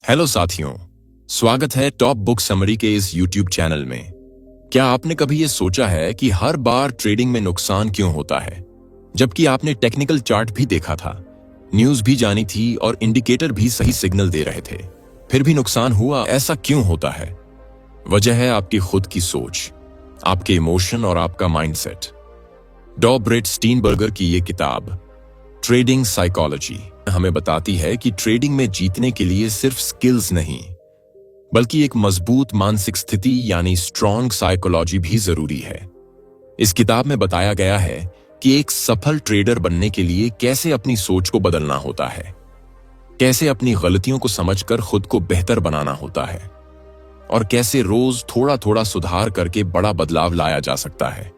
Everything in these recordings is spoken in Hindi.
हेलो साथियों, स्वागत है टॉप बुक समरी के इस यूट्यूब चैनल में। क्या आपने कभी ये सोचा है कि हर बार ट्रेडिंग में नुकसान क्यों होता है, जबकि आपने टेक्निकल चार्ट भी देखा था, न्यूज भी जानी थी और इंडिकेटर भी सही सिग्नल दे रहे थे, फिर भी नुकसान हुआ? ऐसा क्यों होता है? वजह है आपकी खुद की सोच, आपके इमोशन और आपका माइंडसेट। डॉ ब्रेट स्टीनबर्गर की ये किताब ट्रेडिंग साइकोलॉजी हमें बताती है कि ट्रेडिंग में जीतने के लिए सिर्फ स्किल्स नहीं, बल्कि एक मजबूत मानसिक स्थिति यानी स्ट्रॉन्ग साइकोलॉजी भी जरूरी है। इस किताब में बताया गया है कि एक सफल ट्रेडर बनने के लिए कैसे अपनी सोच को बदलना होता है, कैसे अपनी गलतियों को समझकर खुद को बेहतर बनाना होता है और कैसे रोज थोड़ा थोड़ा सुधार करके बड़ा बदलाव लाया जा सकता है।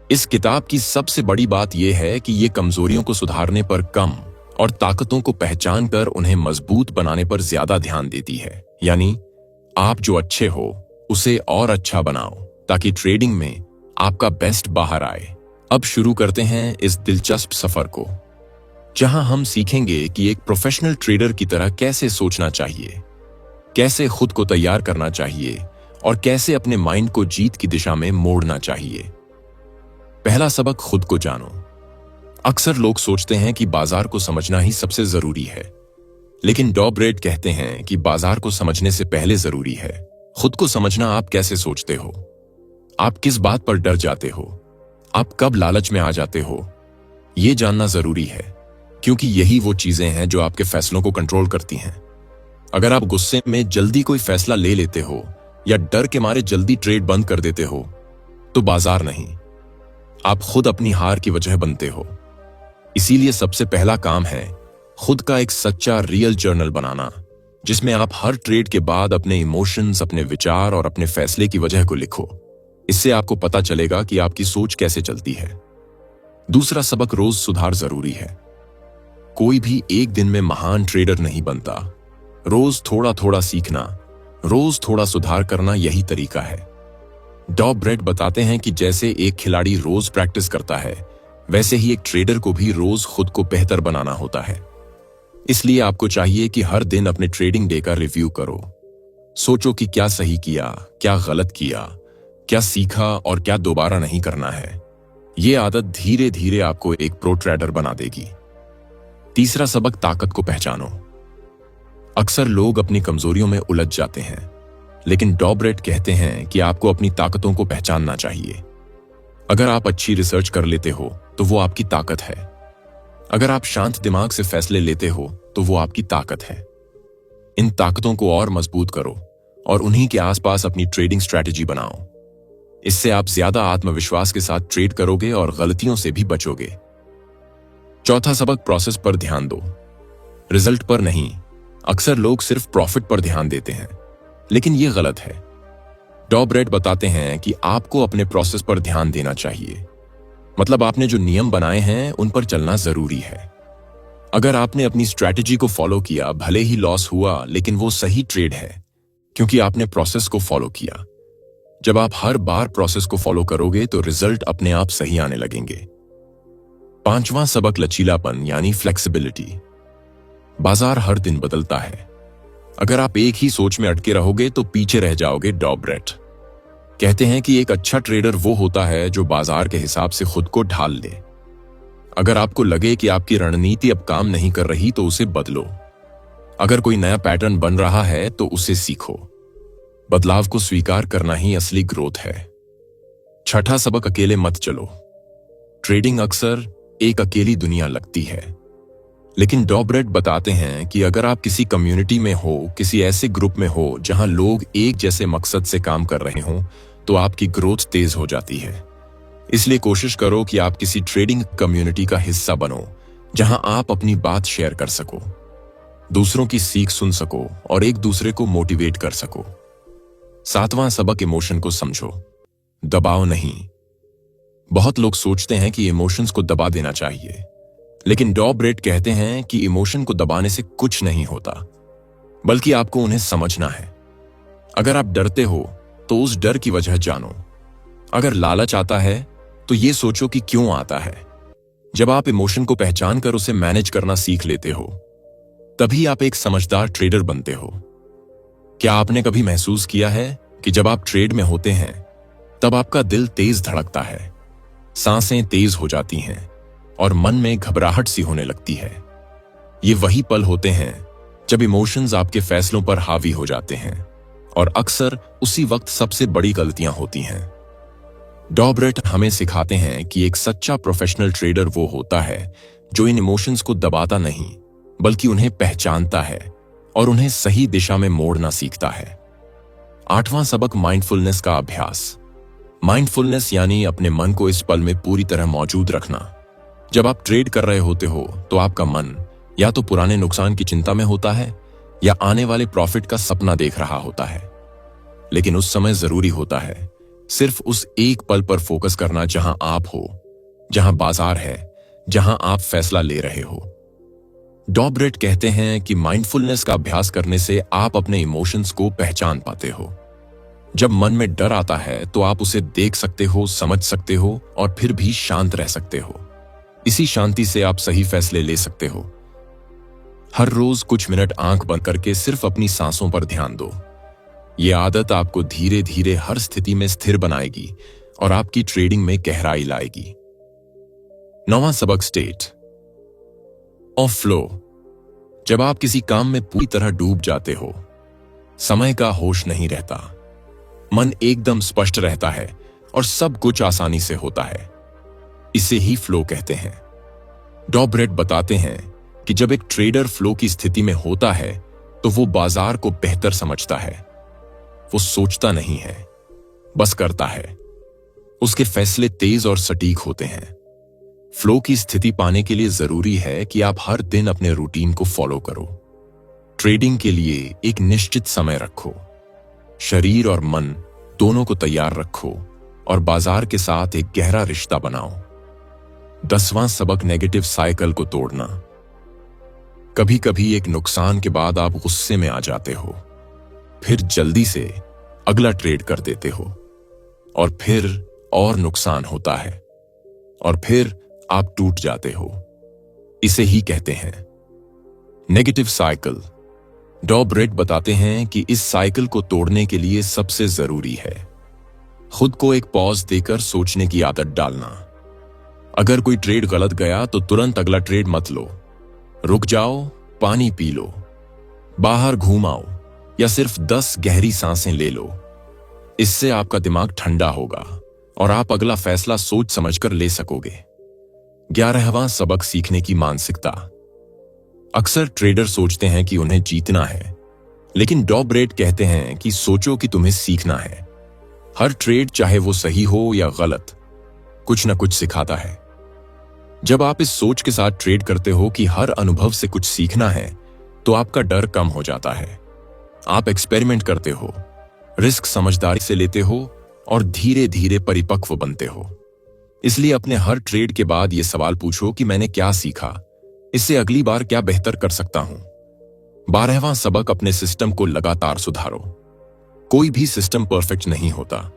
इस किताब की सबसे बड़ी बात यह है कि ये कमजोरियों को सुधारने पर कम और ताकतों को पहचान कर उन्हें मजबूत बनाने पर ज्यादा ध्यान देती है। यानी आप जो अच्छे हो उसे और अच्छा बनाओ ताकि ट्रेडिंग में आपका बेस्ट बाहर आए। अब शुरू करते हैं इस दिलचस्प सफर को, जहां हम सीखेंगे कि एक प्रोफेशनल ट्रेडर की तरह कैसे सोचना चाहिए, कैसे खुद को तैयार करना चाहिए और कैसे अपने माइंड को जीत की दिशा में मोड़ना चाहिए। पहला सबक, खुद को जानो। अक्सर लोग सोचते हैं कि बाजार को समझना ही सबसे जरूरी है, लेकिन डॉ ब्रेट कहते हैं कि बाजार को समझने से पहले जरूरी है खुद को समझना। आप कैसे सोचते हो, आप किस बात पर डर जाते हो, आप कब लालच में आ जाते हो, यह जानना जरूरी है, क्योंकि यही वो चीजें हैं जो आपके फैसलों को कंट्रोल करती हैं। अगर आप गुस्से में जल्दी कोई फैसला ले लेते हो या डर के मारे जल्दी ट्रेड बंद कर देते हो, तो बाजार नहीं, आप खुद अपनी हार की वजह बनते हो। इसीलिए सबसे पहला काम है खुद का एक सच्चा रियल जर्नल बनाना, जिसमें आप हर ट्रेड के बाद अपने इमोशंस, अपने विचार और अपने फैसले की वजह को लिखो। इससे आपको पता चलेगा कि आपकी सोच कैसे चलती है। दूसरा सबक, रोज सुधार जरूरी है। कोई भी एक दिन में महान ट्रेडर नहीं बनता। रोज थोड़ा थोड़ा सीखना, रोज थोड़ा सुधार करना, यही तरीका है। डॉ ब्रेट बताते हैं कि जैसे एक खिलाड़ी रोज प्रैक्टिस करता है, वैसे ही एक ट्रेडर को भी रोज खुद को बेहतर बनाना होता है। इसलिए आपको चाहिए कि हर दिन अपने ट्रेडिंग डे का रिव्यू करो। सोचो कि क्या सही किया, क्या गलत किया, क्या सीखा और क्या दोबारा नहीं करना है। यह आदत धीरे धीरे आपको एक प्रो ट्रेडर बना देगी। तीसरा सबक, ताकत को पहचानो। अक्सर लोग अपनी कमजोरियों में उलझ जाते हैं, लेकिन डॉ ब्रेट कहते हैं कि आपको अपनी ताकतों को पहचानना चाहिए। अगर आप अच्छी रिसर्च कर लेते हो तो वो आपकी ताकत है। अगर आप शांत दिमाग से फैसले लेते हो तो वो आपकी ताकत है। इन ताकतों को और मजबूत करो और उन्हीं के आसपास अपनी ट्रेडिंग स्ट्रैटेजी बनाओ। इससे आप ज्यादा आत्मविश्वास के साथ ट्रेड करोगे और गलतियों से भी बचोगे। चौथा सबक, प्रोसेस पर ध्यान दो, रिजल्ट पर नहीं। अक्सर लोग सिर्फ प्रॉफिट पर ध्यान देते हैं, लेकिन यह गलत है। डॉ ब्रेट बताते हैं कि आपको अपने प्रोसेस पर ध्यान देना चाहिए। मतलब आपने जो नियम बनाए हैं उन पर चलना जरूरी है। अगर आपने अपनी स्ट्रैटेजी को फॉलो किया, भले ही लॉस हुआ, लेकिन वो सही ट्रेड है, क्योंकि आपने प्रोसेस को फॉलो किया। जब आप हर बार प्रोसेस को फॉलो करोगे तो रिजल्ट अपने आप सही आने लगेंगे। पांचवां सबक, लचीलापन यानी फ्लेक्सिबिलिटी। बाजार हर दिन बदलता है। अगर आप एक ही सोच में अटके रहोगे तो पीछे रह जाओगे। डॉ ब्रेट कहते हैं कि एक अच्छा ट्रेडर वो होता है जो बाजार के हिसाब से खुद को ढाल ले। अगर आपको लगे कि आपकी रणनीति अब काम नहीं कर रही तो उसे बदलो। अगर कोई नया पैटर्न बन रहा है तो उसे सीखो। बदलाव को स्वीकार करना ही असली ग्रोथ है। छठा सबक, अकेले मत चलो। ट्रेडिंग अक्सर एक अकेली दुनिया लगती है, लेकिन डॉ ब्रेट बताते हैं कि अगर आप किसी कम्युनिटी में हो, किसी ऐसे ग्रुप में हो जहां लोग एक जैसे मकसद से काम कर रहे हों, तो आपकी ग्रोथ तेज हो जाती है। इसलिए कोशिश करो कि आप किसी ट्रेडिंग कम्युनिटी का हिस्सा बनो, जहां आप अपनी बात शेयर कर सको, दूसरों की सीख सुन सको और एक दूसरे को मोटिवेट कर सको। सातवां सबक, इमोशन को समझो, दबाव नहीं। बहुत लोग सोचते हैं कि इमोशंस को दबा देना चाहिए, लेकिन डॉ ब्रेट कहते हैं कि इमोशन को दबाने से कुछ नहीं होता, बल्कि आपको उन्हें समझना है। अगर आप डरते हो तो उस डर की वजह जानो। अगर लालच आता है तो ये सोचो कि क्यों आता है। जब आप इमोशन को पहचान कर उसे मैनेज करना सीख लेते हो, तभी आप एक समझदार ट्रेडर बनते हो। क्या आपने कभी महसूस किया है कि जब आप ट्रेड में होते हैं तब आपका दिल तेज धड़कता है, सांसें तेज हो जाती हैं और मन में घबराहट सी होने लगती है? ये वही पल होते हैं जब इमोशंस आपके फैसलों पर हावी हो जाते हैं और अक्सर उसी वक्त सबसे बड़ी गलतियां होती हैं। डॉब्रेट हमें सिखाते हैं कि एक सच्चा प्रोफेशनल ट्रेडर वो होता है जो इन इमोशंस को दबाता नहीं बल्कि उन्हें पहचानता है और उन्हें सही दिशा में मोड़ना सीखता है। 8वां सबक, माइंडफुलनेस का अभ्यास। माइंडफुलनेस यानी अपने मन को इस पल में पूरी तरह मौजूद रखना। जब आप ट्रेड कर रहे होते हो तो आपका मन या तो पुराने नुकसान की चिंता में होता है या आने वाले प्रॉफिट का सपना देख रहा होता है। लेकिन उस समय जरूरी होता है सिर्फ उस एक पल पर फोकस करना जहां आप हो, जहां बाजार है, जहां आप फैसला ले रहे हो। डॉब्रेट कहते हैं कि माइंडफुलनेस का अभ्यास करने से आप अपने इमोशंस को पहचान पाते हो। जब मन में डर आता है तो आप उसे देख सकते हो, समझ सकते हो और फिर भी शांत रह सकते हो। इसी शांति से आप सही फैसले ले सकते हो। हर रोज कुछ मिनट आंख बंद करके सिर्फ अपनी सांसों पर ध्यान दो। यह आदत आपको धीरे धीरे हर स्थिति में स्थिर बनाएगी और आपकी ट्रेडिंग में गहराई लाएगी। 9वां सबक, स्टेट ऑफ फ्लो। जब आप किसी काम में पूरी तरह डूब जाते हो, समय का होश नहीं रहता, मन एकदम स्पष्ट रहता है और सब कुछ आसानी से होता है। इसे ही फ्लो कहते हैं। डॉब्रेट बताते हैं कि जब एक ट्रेडर फ्लो की स्थिति में होता है तो वो बाजार को बेहतर समझता है। वो सोचता नहीं है, बस करता है। उसके फैसले तेज और सटीक होते हैं। फ्लो की स्थिति पाने के लिए जरूरी है कि आप हर दिन अपने रूटीन को फॉलो करो। ट्रेडिंग के लिए एक निश्चित समय रखो, शरीर और मन दोनों को तैयार रखो और बाजार के साथ एक गहरा रिश्ता बनाओ। 10वां सबक, नेगेटिव साइकिल को तोड़ना। कभी कभी एक नुकसान के बाद आप गुस्से में आ जाते हो, फिर जल्दी से अगला ट्रेड कर देते हो और फिर और नुकसान होता है और फिर आप टूट जाते हो। इसे ही कहते हैं नेगेटिव साइकिल। डॉब्रेट बताते हैं कि इस साइकिल को तोड़ने के लिए सबसे जरूरी है खुद को एक पॉज देकर सोचने की आदत डालना। अगर कोई ट्रेड गलत गया तो तुरंत अगला ट्रेड मत लो। रुक जाओ, पानी पी लो, बाहर घूम आओ या सिर्फ 10 गहरी सांसें ले लो। इससे आपका दिमाग ठंडा होगा और आप अगला फैसला सोच समझकर ले सकोगे। 11वां सबक, सीखने की मानसिकता। अक्सर ट्रेडर सोचते हैं कि उन्हें जीतना है, लेकिन डॉब्रेट कहते हैं कि सोचो कि तुम्हें सीखना है। हर ट्रेड, चाहे वो सही हो या गलत, कुछ न कुछ सिखाता है। जब आप इस सोच के साथ ट्रेड करते हो कि हर अनुभव से कुछ सीखना है, तो आपका डर कम हो जाता है। आप एक्सपेरिमेंट करते हो, रिस्क समझदारी से लेते हो और धीरे धीरे परिपक्व बनते हो। इसलिए अपने हर ट्रेड के बाद यह सवाल पूछो कि मैंने क्या सीखा, इससे अगली बार क्या बेहतर कर सकता हूं। 12वां सबक, अपने सिस्टम को लगातार सुधारो। कोई भी सिस्टम परफेक्ट नहीं होता,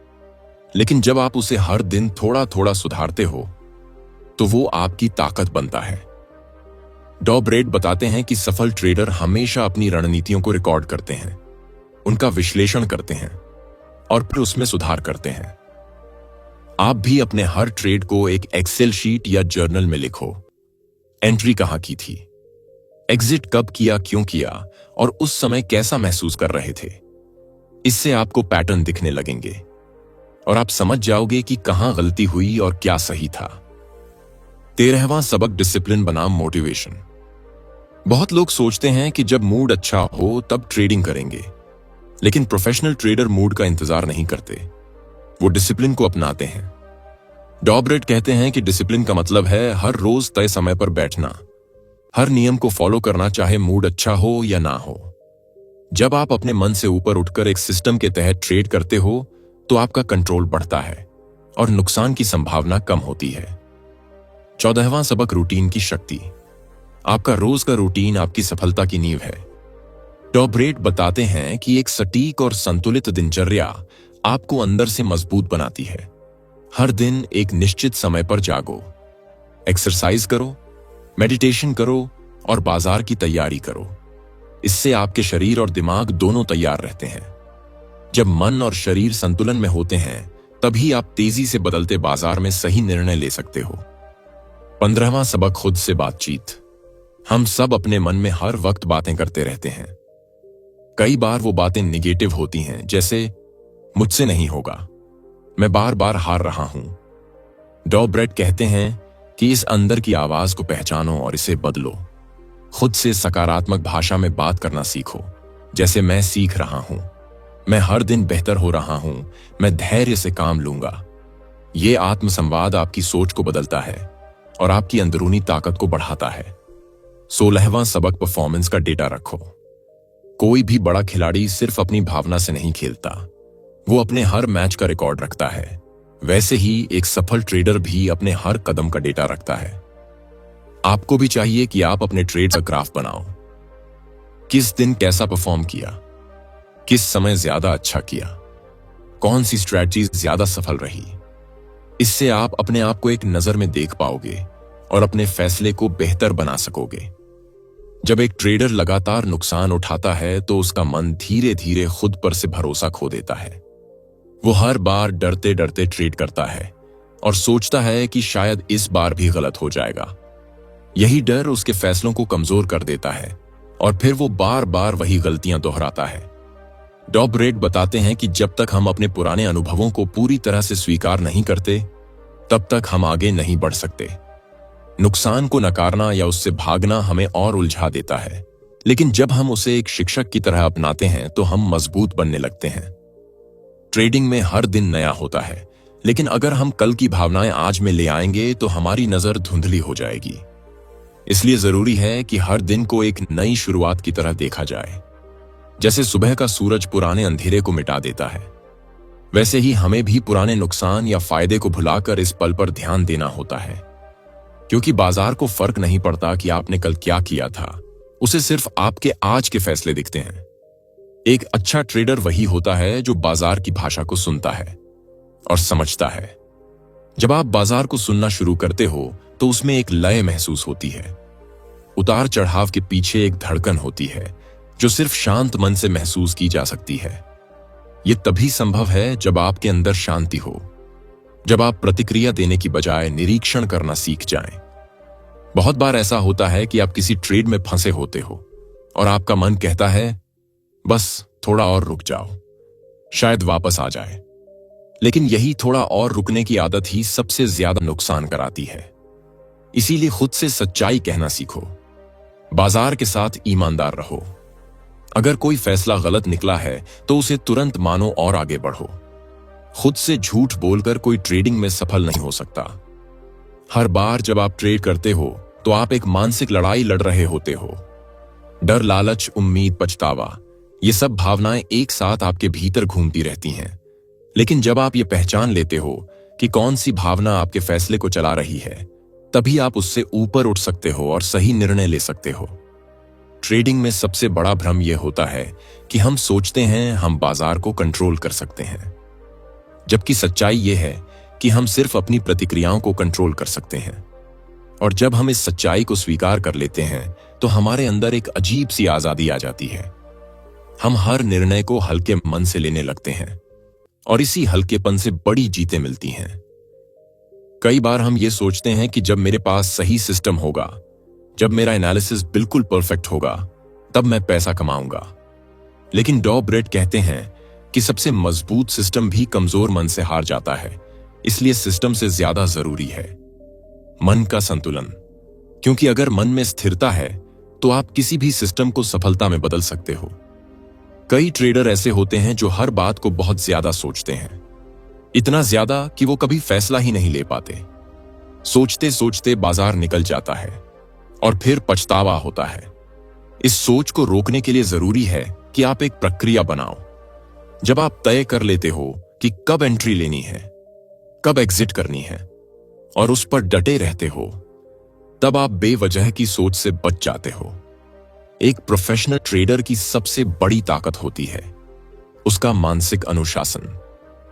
लेकिन जब आप उसे हर दिन थोड़ा थोड़ा सुधारते हो तो वो आपकी ताकत बनता है। डॉब्रेट बताते हैं कि सफल ट्रेडर हमेशा अपनी रणनीतियों को रिकॉर्ड करते हैं, उनका विश्लेषण करते हैं और फिर उसमें सुधार करते हैं। आप भी अपने हर ट्रेड को एक एक्सेल शीट या जर्नल में लिखो। एंट्री कहां की थी, एग्जिट कब किया, क्यों किया और उस समय कैसा महसूस कर रहे थे। इससे आपको पैटर्न दिखने लगेंगे और आप समझ जाओगे कि कहां गलती हुई और क्या सही था। 13वां सबक, डिसिप्लिन बनाम मोटिवेशन। बहुत लोग सोचते हैं कि जब मूड अच्छा हो तब ट्रेडिंग करेंगे, लेकिन प्रोफेशनल ट्रेडर मूड का इंतजार नहीं करते, वो डिसिप्लिन को अपनाते हैं। डॉब्रेट कहते हैं कि डिसिप्लिन का मतलब है हर रोज तय समय पर बैठना, हर नियम को फॉलो करना, चाहे मूड अच्छा हो या ना हो। जब आप अपने मन से ऊपर उठकर एक सिस्टम के तहत ट्रेड करते हो तो आपका कंट्रोल बढ़ता है और नुकसान की संभावना कम होती है। 14वां सबक, रूटीन की शक्ति। आपका रोज का रूटीन आपकी सफलता की नींव है। डॉब्रेट बताते हैं कि एक सटीक और संतुलित दिनचर्या आपको अंदर से मजबूत बनाती है। हर दिन एक निश्चित समय पर जागो, एक्सरसाइज करो, मेडिटेशन करो और बाजार की तैयारी करो। इससे आपके शरीर और दिमाग दोनों तैयार रहते हैं। जब मन और शरीर संतुलन में होते हैं तभी आप तेजी से बदलते बाजार में सही निर्णय ले सकते हो। 15वां सबक, खुद से बातचीत। हम सब अपने मन में हर वक्त बातें करते रहते हैं। कई बार वो बातें निगेटिव होती हैं, जैसे मुझसे नहीं होगा, मैं बार बार हार रहा हूं। डॉब्रेट कहते हैं कि इस अंदर की आवाज को पहचानो और इसे बदलो। खुद से सकारात्मक भाषा में बात करना सीखो, जैसे मैं सीख रहा हूं, मैं हर दिन बेहतर हो रहा हूं, मैं धैर्य से काम लूंगा। ये आत्मसंवाद आपकी सोच को बदलता है और आपकी अंदरूनी ताकत को बढ़ाता है। 16वां सबक, परफॉर्मेंस का डेटा रखो। कोई भी बड़ा खिलाड़ी सिर्फ अपनी भावना से नहीं खेलता, वो अपने हर मैच का रिकॉर्ड रखता है। वैसे ही एक सफल ट्रेडर भी अपने हर कदम का डेटा रखता है। आपको भी चाहिए कि आप अपने ट्रेड का ग्राफ बनाओ। किस दिन कैसा परफॉर्म किया, किस समय ज्यादा अच्छा किया, कौन सी स्ट्रैटेजी ज्यादा सफल रही। इससे आप अपने आप को एक नजर में देख पाओगे और अपने फैसले को बेहतर बना सकोगे। जब एक ट्रेडर लगातार नुकसान उठाता है तो उसका मन धीरे धीरे खुद पर से भरोसा खो देता है। वो हर बार डरते डरते ट्रेड करता है और सोचता है कि शायद इस बार भी गलत हो जाएगा। यही डर उसके फैसलों को कमजोर कर देता है और फिर वो बार बार वही गलतियां दोहराता है। डॉब्रेट बताते हैं कि जब तक हम अपने पुराने अनुभवों को पूरी तरह से स्वीकार नहीं करते, तब तक हम आगे नहीं बढ़ सकते। नुकसान को नकारना या उससे भागना हमें और उलझा देता है, लेकिन जब हम उसे एक शिक्षक की तरह अपनाते हैं तो हम मजबूत बनने लगते हैं। ट्रेडिंग में हर दिन नया होता है, लेकिन अगर हम कल की भावनाएं आज में ले आएंगे तो हमारी नजर धुंधली हो जाएगी। इसलिए जरूरी है कि हर दिन को एक नई शुरुआत की तरह देखा जाए। जैसे सुबह का सूरज पुराने अंधेरे को मिटा देता है, वैसे ही हमें भी पुराने नुकसान या फायदे को भुलाकर इस पल पर ध्यान देना होता है। क्योंकि बाजार को फर्क नहीं पड़ता कि आपने कल क्या किया था, उसे सिर्फ आपके आज के फैसले दिखते हैं। एक अच्छा ट्रेडर वही होता है जो बाजार की भाषा को सुनता है और समझता है। जब आप बाजार को सुनना शुरू करते हो तो उसमें एक लय महसूस होती है। उतार चढ़ाव के पीछे एक धड़कन होती है जो सिर्फ शांत मन से महसूस की जा सकती है। यह तभी संभव है जब आपके अंदर शांति हो, जब आप प्रतिक्रिया देने की बजाय निरीक्षण करना सीख जाएं। बहुत बार ऐसा होता है कि आप किसी ट्रेड में फंसे होते हो और आपका मन कहता है बस थोड़ा और रुक जाओ, शायद वापस आ जाए। लेकिन यही थोड़ा और रुकने की आदत ही सबसे ज्यादा नुकसान कराती है। इसीलिए खुद से सच्चाई कहना सीखो, बाजार के साथ ईमानदार रहो। अगर कोई फैसला गलत निकला है तो उसे तुरंत मानो और आगे बढ़ो। खुद से झूठ बोलकर कोई ट्रेडिंग में सफल नहीं हो सकता। हर बार जब आप ट्रेड करते हो तो आप एक मानसिक लड़ाई लड़ रहे होते हो। डर, लालच, उम्मीद, पछतावा, ये सब भावनाएं एक साथ आपके भीतर घूमती रहती हैं। लेकिन जब आप ये पहचान लेते हो कि कौन सी भावना आपके फैसले को चला रही है, तभी आप उससे ऊपर उठ सकते हो और सही निर्णय ले सकते हो। ट्रेडिंग में सबसे बड़ा भ्रम यह होता है कि हम सोचते हैं हम बाजार को कंट्रोल कर सकते हैं, जबकि सच्चाई यह है कि हम सिर्फ अपनी प्रतिक्रियाओं को कंट्रोल कर सकते हैं। और जब हम इस सच्चाई को स्वीकार कर लेते हैं तो हमारे अंदर एक अजीब सी आजादी आ जाती है। हम हर निर्णय को हल्के मन से लेने लगते हैं और इसी हल्केपन से बड़ी जीतें मिलती हैं। कई बार हम ये सोचते हैं कि जब मेरे पास सही सिस्टम होगा, जब मेरा एनालिसिस बिल्कुल परफेक्ट होगा, तब मैं पैसा कमाऊंगा। लेकिन डॉब्रेट कहते हैं कि सबसे मजबूत सिस्टम भी कमजोर मन से हार जाता है। इसलिए सिस्टम से ज्यादा जरूरी है मन का संतुलन। क्योंकि अगर मन में स्थिरता है तो आप किसी भी सिस्टम को सफलता में बदल सकते हो। कई ट्रेडर ऐसे होते हैं जो हर बात को बहुत ज्यादा सोचते हैं, इतना ज्यादा कि वो कभी फैसला ही नहीं ले पाते। सोचते सोचते बाजार निकल जाता है और फिर पछतावा होता है। इस सोच को रोकने के लिए जरूरी है कि आप एक प्रक्रिया बनाओ। जब आप तय कर लेते हो कि कब एंट्री लेनी है, कब एग्जिट करनी है और उस पर डटे रहते हो, तब आप बेवजह की सोच से बच जाते हो। एक प्रोफेशनल ट्रेडर की सबसे बड़ी ताकत होती है उसका मानसिक अनुशासन।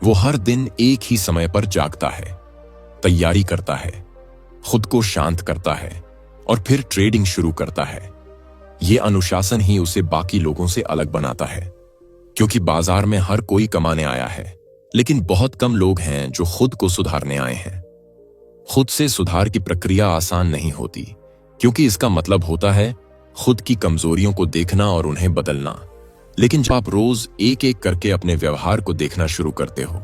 वो हर दिन एक ही समय पर जागता है, तैयारी करता है, खुद को शांत करता है और फिर ट्रेडिंग शुरू करता है। ये अनुशासन ही उसे बाकी लोगों से अलग बनाता है, क्योंकि बाजार में हर कोई कमाने आया है, लेकिन बहुत कम लोग हैं जो खुद को सुधारने आए हैं। खुद से सुधार की प्रक्रिया आसान नहीं होती, क्योंकि इसका मतलब होता है खुद की कमजोरियों को देखना और उन्हें बदलना। लेकिन जब आप रोज एक एक करके अपने व्यवहार को देखना शुरू करते हो,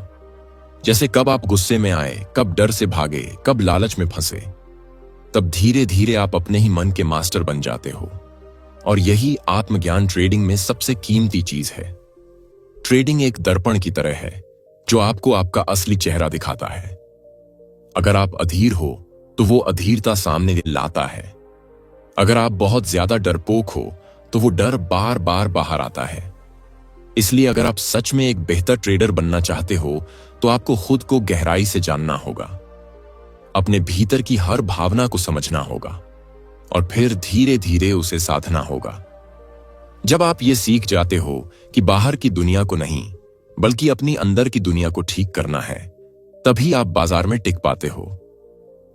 जैसे कब आप गुस्से में आए, कब डर से भागे, कब लालच में फंसे, तब धीरे धीरे आप अपने ही मन के मास्टर बन जाते हो। और यही आत्मज्ञान ट्रेडिंग में सबसे कीमती चीज है। ट्रेडिंग एक दर्पण की तरह है जो आपको आपका असली चेहरा दिखाता है। अगर आप अधीर हो तो वो अधीरता सामने लाता है। अगर आप बहुत ज्यादा डरपोक हो तो वो डर बार बार बाहर आता है। इसलिए अगर आप सच में एक बेहतर ट्रेडर बनना चाहते हो तो आपको खुद को गहराई से जानना होगा, अपने भीतर की हर भावना को समझना होगा और फिर धीरे धीरे उसे साधना होगा। जब आप ये सीख जाते हो कि बाहर की दुनिया को नहीं बल्कि अपनी अंदर की दुनिया को ठीक करना है, तभी आप बाजार में टिक पाते हो।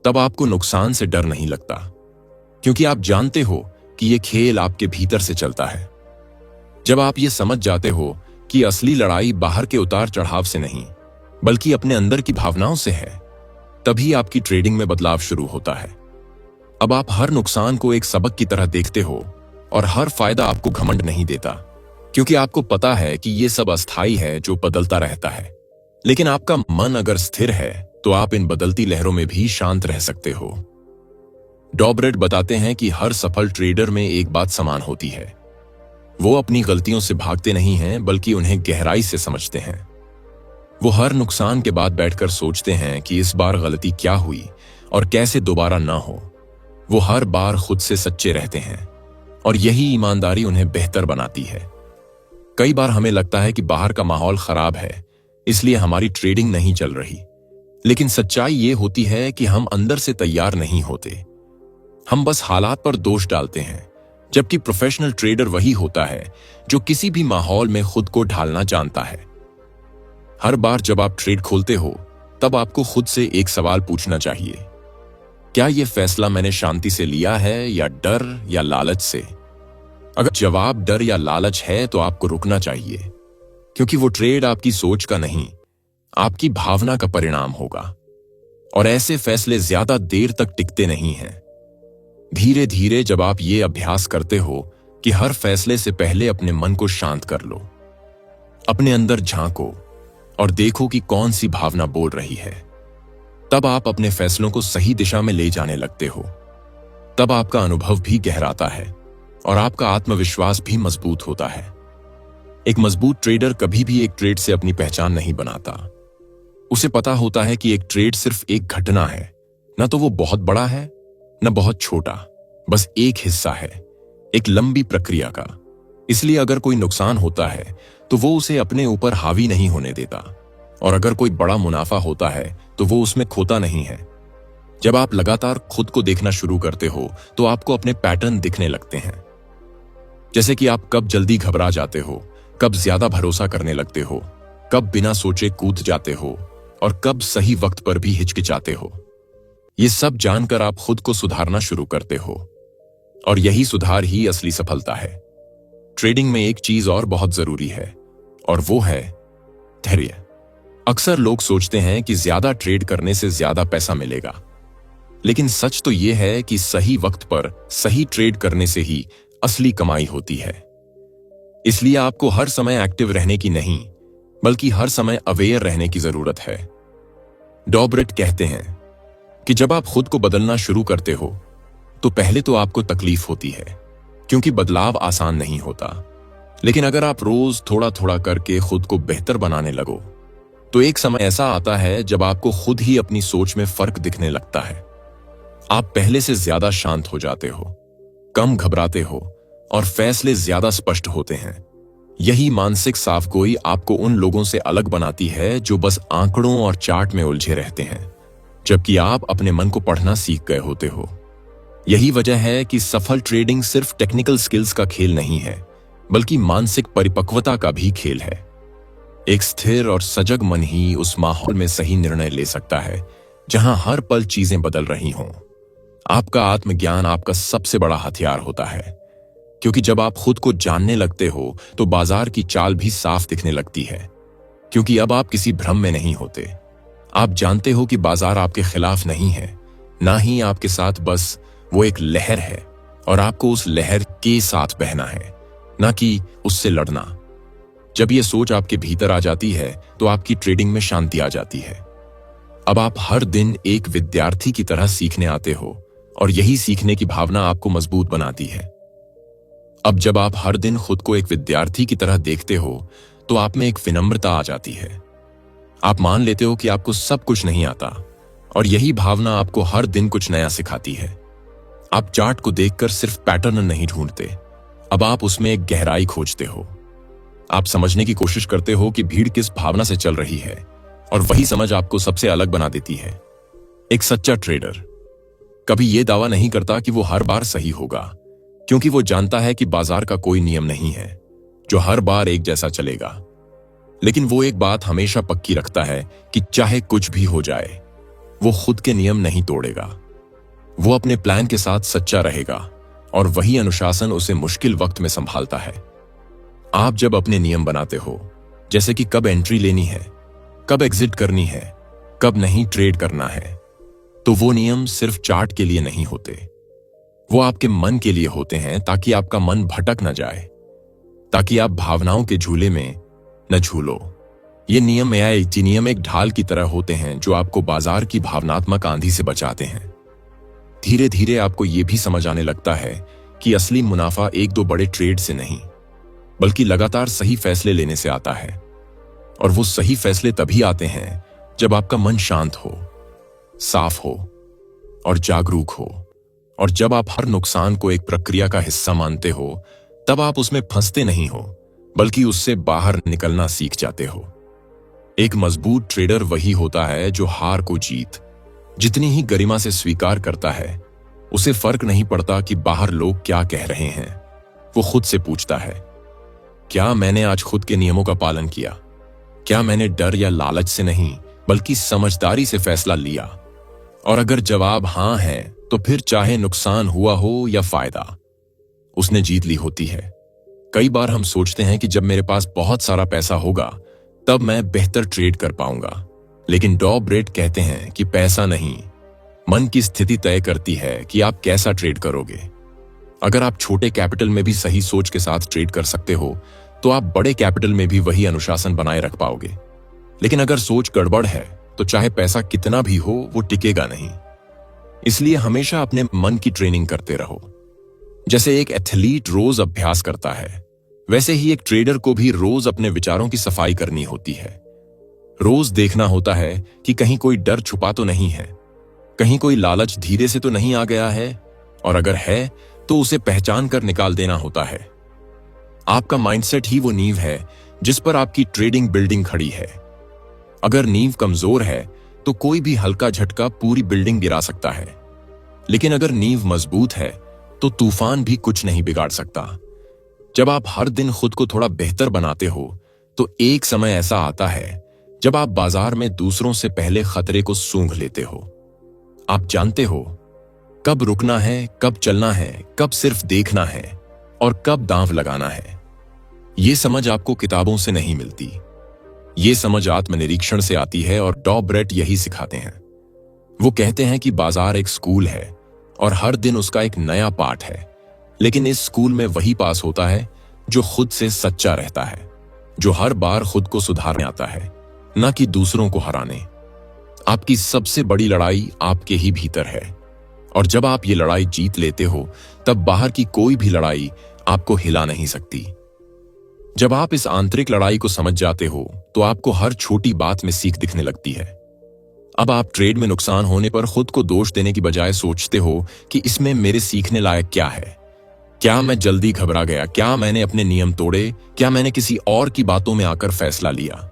तब आपको नुकसान से डर नहीं लगता, क्योंकि आप जानते हो कि ये खेल आपके भीतर से चलता है। जब आप ये समझ जाते हो कि असली लड़ाई बाहर के उतार चढ़ाव से नहीं बल्कि अपने अंदर की भावनाओं से है, तभी आपकी ट्रेडिंग में बदलाव शुरू होता है। अब आप हर नुकसान को एक सबक की तरह देखते हो और हर फायदा आपको घमंड नहीं देता, क्योंकि आपको पता है कि ये सब अस्थायी है जो बदलता रहता है। लेकिन आपका मन अगर स्थिर है तो आप इन बदलती लहरों में भी शांत रह सकते हो। डॉबरेट बताते हैं कि हर सफल ट्रेडर में एक बात समान होती है, वो अपनी गलतियों से भागते नहीं हैं बल्कि उन्हें गहराई से समझते हैं। वो हर नुकसान के बाद बैठकर सोचते हैं कि इस बार गलती क्या हुई और कैसे दोबारा ना हो। वो हर बार खुद से सच्चे रहते हैं और यही ईमानदारी उन्हें बेहतर बनाती है। कई बार हमें लगता है कि बाहर का माहौल खराब है, इसलिए हमारी ट्रेडिंग नहीं चल रही। लेकिन सच्चाई ये होती है कि हम अंदर से तैयार नहीं होते, हम बस हालात पर दोष डालते हैं। जबकि प्रोफेशनल ट्रेडर वही होता है जो किसी भी माहौल में खुद को ढालना जानता है। हर बार जब आप ट्रेड खोलते हो तब आपको खुद से एक सवाल पूछना चाहिए, क्या यह फैसला मैंने शांति से लिया है या डर या लालच से? अगर जवाब डर या लालच है तो आपको रुकना चाहिए, क्योंकि वो ट्रेड आपकी सोच का नहीं, आपकी भावना का परिणाम होगा। और ऐसे फैसले ज्यादा देर तक टिकते नहीं हैं। धीरे धीरे जब आप ये अभ्यास करते हो कि हर फैसले से पहले अपने मन को शांत कर लो, अपने अंदर झांको और देखो कि कौन सी भावना बोल रही है, तब आप अपने फैसलों को सही दिशा में ले जाने लगते हो। तब आपका अनुभव भी गहराता है और आपका आत्मविश्वास भी मजबूत होता है। एक मजबूत ट्रेडर कभी भी एक ट्रेड से अपनी पहचान नहीं बनाता। उसे पता होता है कि एक ट्रेड सिर्फ एक घटना है, न तो वो बहुत बड़ा है न बहुत छोटा, बस एक हिस्सा है एक लंबी प्रक्रिया का। इसलिए अगर कोई नुकसान होता है तो वो उसे अपने ऊपर हावी नहीं होने देता, और अगर कोई बड़ा मुनाफा होता है तो वो उसमें खोता नहीं है। जब आप लगातार खुद को देखना शुरू करते हो तो आपको अपने पैटर्न दिखने लगते हैं, जैसे कि आप कब जल्दी घबरा जाते हो, कब ज्यादा भरोसा करने लगते हो, कब बिना सोचे कूद जाते हो और कब सही वक्त पर भी हिचकिचाते हो। ये सब जानकर आप खुद को सुधारना शुरू करते हो, और यही सुधार ही असली सफलता है। ट्रेडिंग में एक चीज और बहुत जरूरी है, और वो है धैर्य। अक्सर लोग सोचते हैं कि ज्यादा ट्रेड करने से ज्यादा पैसा मिलेगा, लेकिन सच तो यह है कि सही वक्त पर सही ट्रेड करने से ही असली कमाई होती है। इसलिए आपको हर समय एक्टिव रहने की नहीं बल्कि हर समय अवेयर रहने की जरूरत है। डॉबरेट कहते हैं कि जब आप खुद को बदलना शुरू करते हो तो पहले तो आपको तकलीफ होती है, क्योंकि बदलाव आसान नहीं होता। लेकिन अगर आप रोज थोड़ा थोड़ा करके खुद को बेहतर बनाने लगो तो एक समय ऐसा आता है जब आपको खुद ही अपनी सोच में फर्क दिखने लगता है। आप पहले से ज्यादा शांत हो जाते हो, कम घबराते हो और फैसले ज्यादा स्पष्ट होते हैं। यही मानसिक साफगोई आपको उन लोगों से अलग बनाती है जो बस आंकड़ों और चार्ट में उलझे रहते हैं, जबकि आप अपने मन को पढ़ना सीख गए होते हो। यही वजह है कि सफल ट्रेडिंग सिर्फ टेक्निकल स्किल्स का खेल नहीं है, बल्कि मानसिक परिपक्वता का भी खेल है। एक स्थिर और सजग मन ही उस माहौल में सही निर्णय ले सकता है जहां हर पल चीजें बदल रही हों। आपका आत्मज्ञान आपका सबसे बड़ा हथियार होता है। क्योंकि जब आप खुद को जानने लगते हो तो बाजार की चाल भी साफ दिखने लगती है, क्योंकि अब आप किसी भ्रम में नहीं होते। आप जानते हो कि बाजार आपके खिलाफ नहीं है, ना ही आपके साथ, बस वो एक लहर है और आपको उस लहर के साथ बहना है, ना कि उससे लड़ना। जब ये सोच आपके भीतर आ जाती है तो आपकी ट्रेडिंग में शांति आ जाती है। अब आप हर दिन एक विद्यार्थी की तरह सीखने आते हो और यही सीखने की भावना आपको मजबूत बनाती है। अब जब आप हर दिन खुद को एक विद्यार्थी की तरह देखते हो तो आप में एक विनम्रता आ जाती है। आप मान लेते हो कि आपको सब कुछ नहीं आता और यही भावना आपको हर दिन कुछ नया सिखाती है। आप चार्ट को देखकर सिर्फ पैटर्न नहीं ढूंढते, अब आप उसमें एक गहराई खोजते हो। आप समझने की कोशिश करते हो कि भीड़ किस भावना से चल रही है और वही समझ आपको सबसे अलग बना देती है। एक सच्चा ट्रेडर कभी यह दावा नहीं करता कि वो हर बार सही होगा, क्योंकि वो जानता है कि बाजार का कोई नियम नहीं है जो हर बार एक जैसा चलेगा। लेकिन वो एक बात हमेशा पक्की रखता है कि चाहे कुछ भी हो जाए, वो खुद के नियम नहीं तोड़ेगा। वो अपने प्लान के साथ सच्चा रहेगा और वही अनुशासन उसे मुश्किल वक्त में संभालता है। आप जब अपने नियम बनाते हो, जैसे कि कब एंट्री लेनी है, कब एग्जिट करनी है, कब नहीं ट्रेड करना है, तो वो नियम सिर्फ चार्ट के लिए नहीं होते, वो आपके मन के लिए होते हैं, ताकि आपका मन भटक न जाए, ताकि आप भावनाओं के झूले में न झूलो। ये नियम एक ढाल की तरह होते हैं जो आपको बाजार की भावनात्मक आंधी से बचाते हैं। धीरे धीरे आपको यह भी समझ आने लगता है कि असली मुनाफा एक दो बड़े ट्रेड से नहीं, बल्कि लगातार सही फैसले लेने से आता है। और वो सही फैसले तभी आते हैं जब आपका मन शांत हो, साफ हो और जागरूक हो। और जब आप हर नुकसान को एक प्रक्रिया का हिस्सा मानते हो, तब आप उसमें फंसते नहीं हो, बल्कि उससे बाहर निकलना सीख जाते हो। एक मजबूत ट्रेडर वही होता है जो हार को जीत जितनी ही गरिमा से स्वीकार करता है। उसे फर्क नहीं पड़ता कि बाहर लोग क्या कह रहे हैं। वो खुद से पूछता है, क्या मैंने आज खुद के नियमों का पालन किया? क्या मैंने डर या लालच से नहीं, बल्कि समझदारी से फैसला लिया? और अगर जवाब हां है, तो फिर चाहे नुकसान हुआ हो या फायदा, उसने जीत ली होती है। कई बार हम सोचते हैं कि जब मेरे पास बहुत सारा पैसा होगा तब मैं बेहतर ट्रेड कर पाऊंगा, लेकिन डॉब ब्रेट कहते हैं कि पैसा नहीं, मन की स्थिति तय करती है कि आप कैसा ट्रेड करोगे। अगर आप छोटे कैपिटल में भी सही सोच के साथ ट्रेड कर सकते हो, तो आप बड़े कैपिटल में भी वही अनुशासन बनाए रख पाओगे। लेकिन अगर सोच गड़बड़ है, तो चाहे पैसा कितना भी हो, वो टिकेगा नहीं। इसलिए हमेशा अपने मन की ट्रेनिंग करते रहो। जैसे एक एथलीट रोज अभ्यास करता है, वैसे ही एक ट्रेडर को भी रोज अपने विचारों की सफाई करनी होती है। रोज देखना होता है कि कहीं कोई डर छुपा तो नहीं है, कहीं कोई लालच धीरे से तो नहीं आ गया है, और अगर है तो उसे पहचान कर निकाल देना होता है। आपका माइंडसेट ही वो नींव है जिस पर आपकी ट्रेडिंग बिल्डिंग खड़ी है। अगर नींव कमजोर है तो कोई भी हल्का झटका पूरी बिल्डिंग गिरा सकता है, लेकिन अगर नींव मजबूत है तो तूफान भी कुछ नहीं बिगाड़ सकता। जब आप हर दिन खुद को थोड़ा बेहतर बनाते हो, तो एक समय ऐसा आता है जब आप बाजार में दूसरों से पहले खतरे को सूंघ लेते हो। आप जानते हो कब रुकना है, कब चलना है, कब सिर्फ देखना है और कब दांव लगाना है। ये समझ आपको किताबों से नहीं मिलती, ये समझ आत्मनिरीक्षण से आती है, और डॉब ब्रेट यही सिखाते हैं। वो कहते हैं कि बाजार एक स्कूल है और हर दिन उसका एक नया पाठ है, लेकिन इस स्कूल में वही पास होता है जो खुद से सच्चा रहता है, जो हर बार खुद को सुधारने आता है, न कि दूसरों को हराने। आपकी सबसे बड़ी लड़ाई आपके ही भीतर है, और जब आप ये लड़ाई जीत लेते हो, तब बाहर की कोई भी लड़ाई आपको हिला नहीं सकती। जब आप इस आंतरिक लड़ाई को समझ जाते हो, तो आपको हर छोटी बात में सीख दिखने लगती है। अब आप ट्रेड में नुकसान होने पर खुद को दोष देने की बजाय सोचते हो कि इसमें मेरे सीखने लायक क्या है? क्या मैं जल्दी घबरा गया? क्या मैंने अपने नियम तोड़े? क्या मैंने किसी और की बातों में आकर फैसला लिया?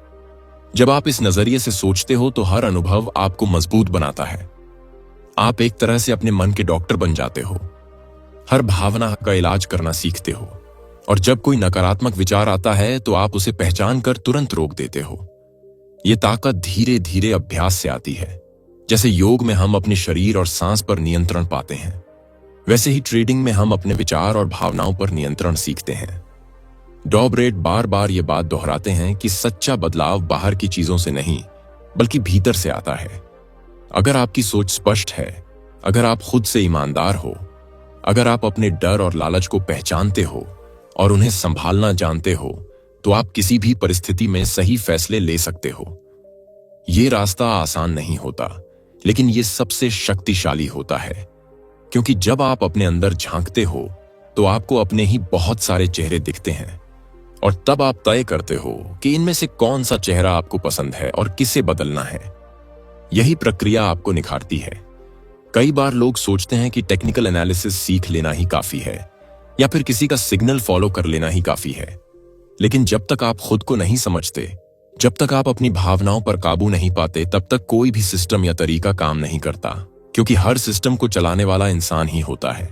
जब आप इस नजरिए से सोचते हो, तो हर अनुभव आपको मजबूत बनाता है। आप एक तरह से अपने मन के डॉक्टर बन जाते हो, हर भावना का इलाज करना सीखते हो, और जब कोई नकारात्मक विचार आता है तो आप उसे पहचान कर तुरंत रोक देते हो। यह ताकत धीरे धीरे अभ्यास से आती है, जैसे योग में हम अपने शरीर और सांस पर नियंत्रण पाते हैं। वैसे ही ट्रेडिंग में हम अपने विचार और भावनाओं पर नियंत्रण सीखते हैं। डॉबरेट बार बार ये बात दोहराते हैं कि सच्चा बदलाव बाहर की चीजों से नहीं बल्कि भीतर से आता है। अगर आपकी सोच स्पष्ट है, अगर आप खुद से ईमानदार हो, अगर आप अपने डर और लालच को पहचानते हो और उन्हें संभालना जानते हो, तो आप किसी भी परिस्थिति में सही फैसले ले सकते हो। ये रास्ता आसान नहीं होता, लेकिन ये सबसे शक्तिशाली होता है, क्योंकि जब आप अपने अंदर झांकते हो तो आपको अपने ही बहुत सारे चेहरे दिखते हैं और तब आप तय करते हो कि इनमें से कौन सा चेहरा आपको पसंद है और किसे बदलना है। यही प्रक्रिया आपको निखारती है। कई बार लोग सोचते हैं कि टेक्निकल एनालिसिस सीख लेना ही काफी है या फिर किसी का सिग्नल फॉलो कर लेना ही काफी है, लेकिन जब तक आप खुद को नहीं समझते, जब तक आप अपनी भावनाओं पर काबू नहीं पाते, तब तक कोई भी सिस्टम या तरीका काम नहीं करता, क्योंकि हर सिस्टम को चलाने वाला इंसान ही होता है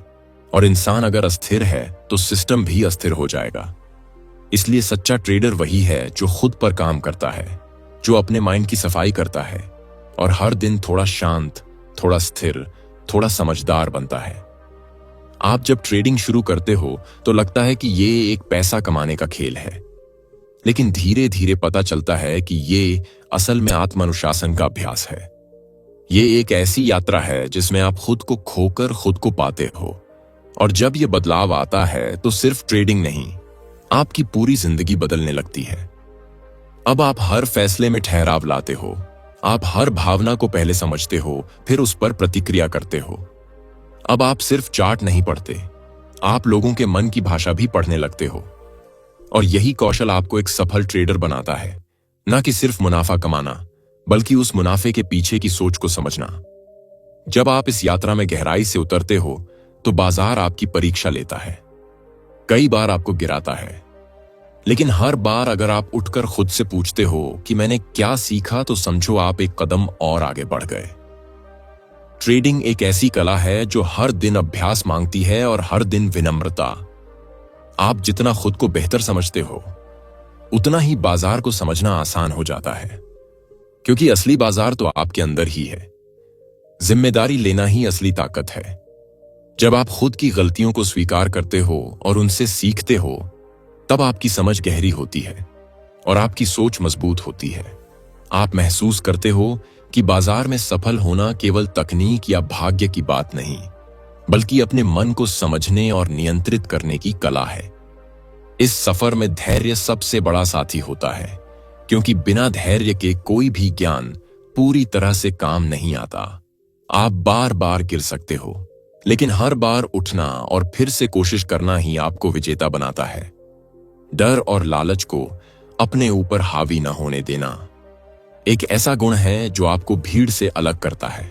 और इंसान अगर अस्थिर है तो सिस्टम भी अस्थिर हो जाएगा। इसलिए सच्चा ट्रेडर वही है जो खुद पर काम करता है, जो अपने माइंड की सफाई करता है और हर दिन थोड़ा शांत, थोड़ा स्थिर, थोड़ा समझदार बनता है। आप जब ट्रेडिंग शुरू करते हो तो लगता है कि ये एक पैसा कमाने का खेल है, लेकिन धीरे धीरे पता चलता है कि ये असल में आत्मानुशासन का अभ्यास है। ये एक ऐसी यात्रा है जिसमें आप खुद को खोकर खुद को पाते हो, और जब ये बदलाव आता है तो सिर्फ ट्रेडिंग नहीं, आपकी पूरी जिंदगी बदलने लगती है। अब आप हर फैसले में ठहराव लाते हो, आप हर भावना को पहले समझते हो, फिर उस पर प्रतिक्रिया करते हो। अब आप सिर्फ चार्ट नहीं पढ़ते, आप लोगों के मन की भाषा भी पढ़ने लगते हो, और यही कौशल आपको एक सफल ट्रेडर बनाता है। न कि सिर्फ मुनाफा कमाना, बल्कि उस मुनाफे के पीछे की सोच को समझना। जब आप इस यात्रा में गहराई से उतरते हो तो बाजार आपकी परीक्षा लेता है, कई बार आपको गिराता है, लेकिन हर बार अगर आप उठकर खुद से पूछते हो कि मैंने क्या सीखा, तो समझो आप एक कदम और आगे बढ़ गए। ट्रेडिंग एक ऐसी कला है जो हर दिन अभ्यास मांगती है और हर दिन विनम्रता। आप जितना खुद को बेहतर समझते हो, उतना ही बाजार को समझना आसान हो जाता है, क्योंकि असली बाजार तो आपके अंदर ही है। जिम्मेदारी लेना ही असली ताकत है। जब आप खुद की गलतियों को स्वीकार करते हो और उनसे सीखते हो, तब आपकी समझ गहरी होती है और आपकी सोच मजबूत होती है। आप महसूस करते हो कि बाजार में सफल होना केवल तकनीक या भाग्य की बात नहीं, बल्कि अपने मन को समझने और नियंत्रित करने की कला है। इस सफर में धैर्य सबसे बड़ा साथी होता है, क्योंकि बिना धैर्य के कोई भी ज्ञान पूरी तरह से काम नहीं आता। आप बार बार गिर सकते हो, लेकिन हर बार उठना और फिर से कोशिश करना ही आपको विजेता बनाता है। डर और लालच को अपने ऊपर हावी न होने देना एक ऐसा गुण है जो आपको भीड़ से अलग करता है।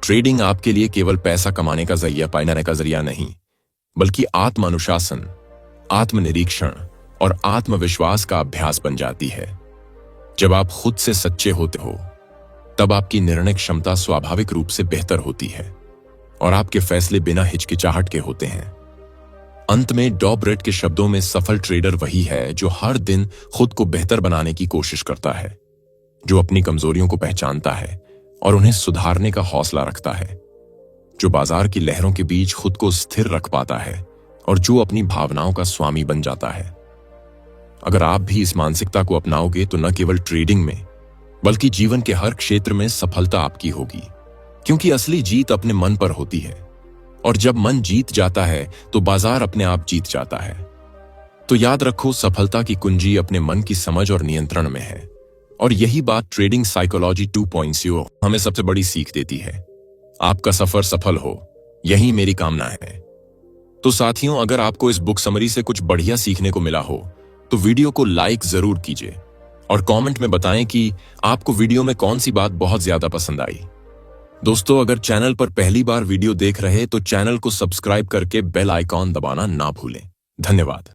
ट्रेडिंग आपके लिए केवल पैसा कमाने का जरिया पाने का जरिया नहीं, बल्कि आत्मानुशासन, आत्मनिरीक्षण और आत्मविश्वास का अभ्यास बन जाती है। जब आप खुद से सच्चे होते हो, तब आपकी निर्णय क्षमता स्वाभाविक रूप से बेहतर होती है और आपके फैसले बिना हिचकिचाहट के होते हैं। अंत में डॉबरेट के शब्दों में सफल ट्रेडर वही है जो हर दिन खुद को बेहतर बनाने की कोशिश करता है, जो अपनी कमजोरियों को पहचानता है और उन्हें सुधारने का हौसला रखता है, जो बाजार की लहरों के बीच खुद को स्थिर रख पाता है और जो अपनी भावनाओं का स्वामी बन जाता है। अगर आप भी इस मानसिकता को अपनाओगे तो न केवल ट्रेडिंग में, बल्कि जीवन के हर क्षेत्र में सफलता आपकी होगी, क्योंकि असली जीत अपने मन पर होती है, और जब मन जीत जाता है तो बाजार अपने आप जीत जाता है। तो याद रखो, सफलता की कुंजी अपने मन की समझ और नियंत्रण में है, और यही बात ट्रेडिंग साइकोलॉजी 2.0 हमें सबसे बड़ी सीख देती है। आपका सफर सफल हो, यही मेरी कामना है। तो साथियों, अगर आपको इस बुक समरी से कुछ बढ़िया सीखने को मिला हो तो वीडियो को लाइक जरूर कीजिए और कमेंट में बताएं कि आपको वीडियो में कौन सी बात बहुत ज्यादा पसंद आई। दोस्तों, अगर चैनल पर पहली बार वीडियो देख रहे तो चैनल को सब्सक्राइब करके बेल आइकॉन दबाना ना भूलें। धन्यवाद।